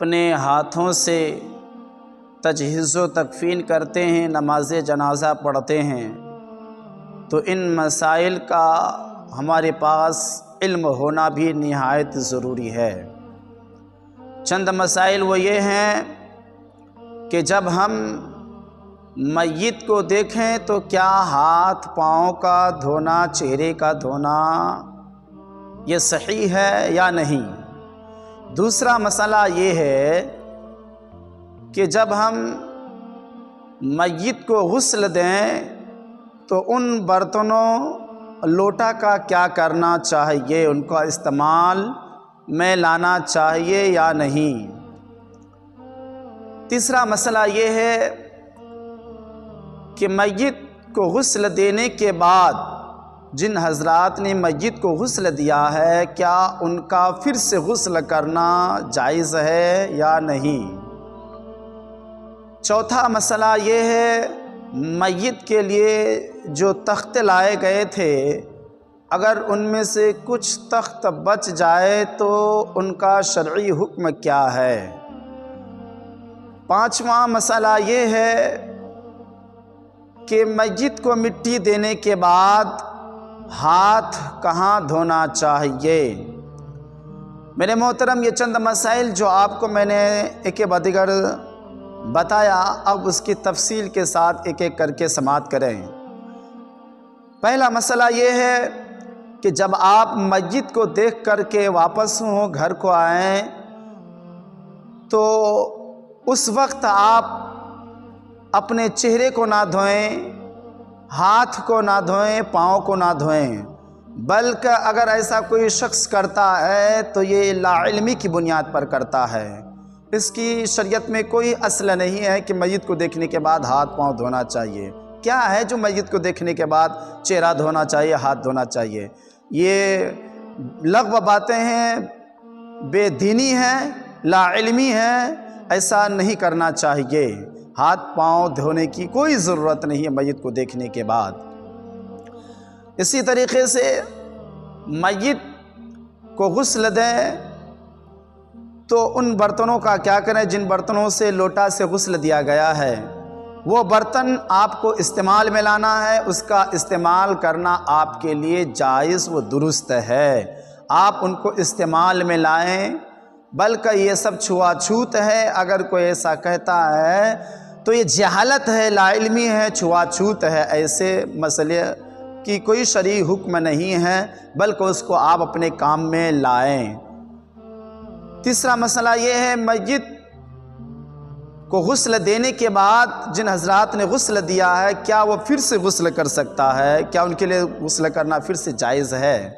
اپنے ہاتھوں سے تجہیز و تکفین کرتے ہیں، نماز جنازہ پڑھتے ہیں، تو ان مسائل کا ہمارے پاس علم ہونا بھی نہایت ضروری ہے۔ چند مسائل وہ یہ ہیں کہ جب ہم میت کو دیکھیں تو کیا ہاتھ پاؤں کا دھونا، چہرے کا دھونا یہ صحیح ہے یا نہیں۔ دوسرا مسئلہ یہ ہے کہ جب ہم میت کو غسل دیں تو ان برتنوں لوٹا کا کیا کرنا چاہیے، ان کا استعمال میں لانا چاہیے یا نہیں۔ تیسرا مسئلہ یہ ہے کہ میت کو غسل دینے کے بعد جن حضرات نے میت کو غسل دیا ہے کیا ان کا پھر سے غسل کرنا جائز ہے یا نہیں۔ چوتھا مسئلہ یہ ہے میت کے لیے جو تخت لائے گئے تھے اگر ان میں سے کچھ تخت بچ جائے تو ان کا شرعی حکم کیا ہے۔ پانچواں مسئلہ یہ ہے کہ میت کو مٹی دینے کے بعد ہاتھ کہاں دھونا چاہیے۔ میرے محترم، یہ چند مسائل جو آپ کو میں نے ایک بدیگر بتایا، اب اس کی تفصیل کے ساتھ ایک ایک کر کے سماعت کریں۔ پہلا مسئلہ یہ ہے کہ جب آپ میت کو دیکھ کر کے واپس گھر کو آئیں تو اس وقت آپ اپنے چہرے کو نہ دھوئیں، ہاتھ کو نہ دھوئیں، پاؤں کو نہ دھوئیں، بلکہ اگر ایسا کوئی شخص کرتا ہے تو یہ لا علمی کی بنیاد پر کرتا ہے۔ اس کی شریعت میں کوئی اصل نہیں ہے کہ میت کو دیکھنے کے بعد ہاتھ پاؤں دھونا چاہیے۔ کیا ہے جو میت کو دیکھنے کے بعد چہرہ دھونا چاہیے، ہاتھ دھونا چاہیے؟ یہ لغو باتیں ہیں، بے دینی ہیں، لا علمی ہیں، ایسا نہیں کرنا چاہیے۔ ہاتھ پاؤں دھونے کی کوئی ضرورت نہیں ہے میت کو دیکھنے کے بعد۔ اسی طریقے سے میت کو غسل دیں تو ان برتنوں کا کیا کریں جن برتنوں سے لوٹا سے غسل دیا گیا ہے، وہ برتن آپ کو استعمال میں لانا ہے، اس کا استعمال کرنا آپ کے لیے جائز و درست ہے۔ آپ ان کو استعمال میں لائیں، بلکہ یہ سب چھوا چھوت ہے۔ اگر کوئی ایسا کہتا ہے تو یہ جہالت ہے، لا علمی ہے، چھوا چھوت ہے۔ ایسے مسئلے کی کوئی شرعی حکم نہیں ہے، بلکہ اس کو آپ اپنے کام میں لائیں۔ تیسرا مسئلہ یہ ہے میت کو غسل دینے کے بعد جن حضرات نے غسل دیا ہے کیا وہ پھر سے غسل کر سکتا ہے، کیا ان کے لیے غسل کرنا پھر سے جائز ہے؟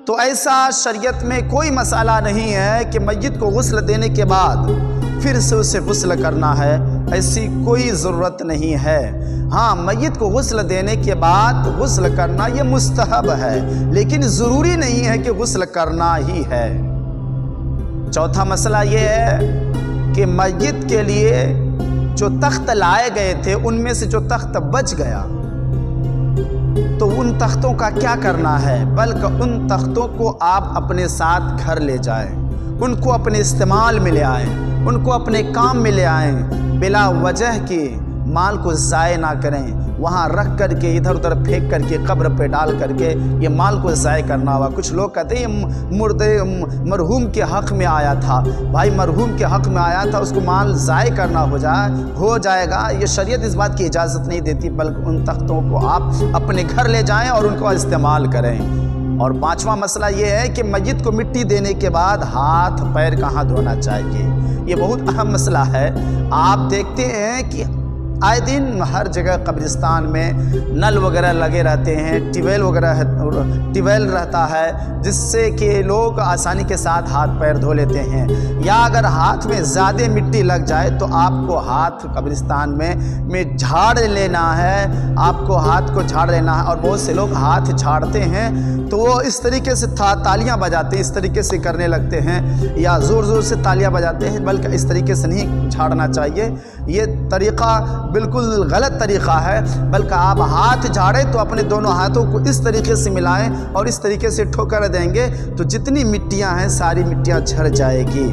تو ایسا شریعت میں کوئی مسئلہ نہیں ہے کہ میت کو غسل دینے کے بعد پھر سے اسے غسل کرنا ہے، ایسی کوئی ضرورت نہیں ہے۔ ہاں، میت کو غسل دینے کے بعد غسل کرنا یہ مستحب ہے، لیکن ضروری نہیں ہے کہ غسل کرنا ہی ہے۔ چوتھا مسئلہ یہ ہے کہ میت کے لیے جو تخت لائے گئے تھے ان میں سے جو تخت بچ گیا تو ان تختوں کا کیا کرنا ہے، بلکہ ان تختوں کو آپ اپنے ساتھ گھر لے جائیں، ان کو اپنے استعمال میں لے آئیں، ان کو اپنے کام میں لے آئیں، بلا وجہ کے مال کو ضائع نہ کریں۔ وہاں رکھ کر کے ادھر ادھر پھینک کر کے قبر پہ ڈال کر کے یہ مال کو ضائع کرنا ہوا۔ کچھ لوگ کہتے ہیں یہ مرحوم کے حق میں آیا تھا، بھائی مرحوم کے حق میں آیا تھا، اس کو مال ضائع کرنا ہو جائے گا۔ یہ شریعت اس بات کی اجازت نہیں دیتی، بلکہ ان تختوں کو آپ اپنے گھر لے جائیں اور ان کو استعمال کریں۔ اور پانچواں مسئلہ یہ ہے کہ میت کو مٹی دینے کے بعد ہاتھ پیر کہاں دھونا چاہیے۔ یہ بہت اہم مسئلہ ہے۔ آپ دیکھتے ہیں کہ آئے دن ہر جگہ قبرستان میں نل وغیرہ لگے رہتے ہیں، ٹیویل رہتا ہے، جس سے کہ لوگ آسانی کے ساتھ ہاتھ پیر دھو لیتے ہیں۔ یا اگر ہاتھ میں زیادہ مٹی لگ جائے تو آپ کو ہاتھ قبرستان میں جھاڑ لینا ہے، آپ کو ہاتھ کو جھاڑ لینا ہے۔ اور بہت سے لوگ ہاتھ جھاڑتے ہیں تو وہ اس طریقے سے تالیاں بجاتے ہیں، اس طریقے سے کرنے لگتے ہیں، یا زور زور سے تالیاں بجاتے ہیں، بلکہ اس طریقے سے نہیں جھاڑنا چاہیے۔ یہ طریقہ بالکل غلط طریقہ ہے، بلکہ آپ ہاتھ جھاڑیں تو اپنے دونوں ہاتھوں کو اس طریقے سے ملائیں اور اس طریقے سے ٹھوکر دیں گے تو جتنی مٹیاں ہیں ساری مٹیاں جھڑ جائے گی۔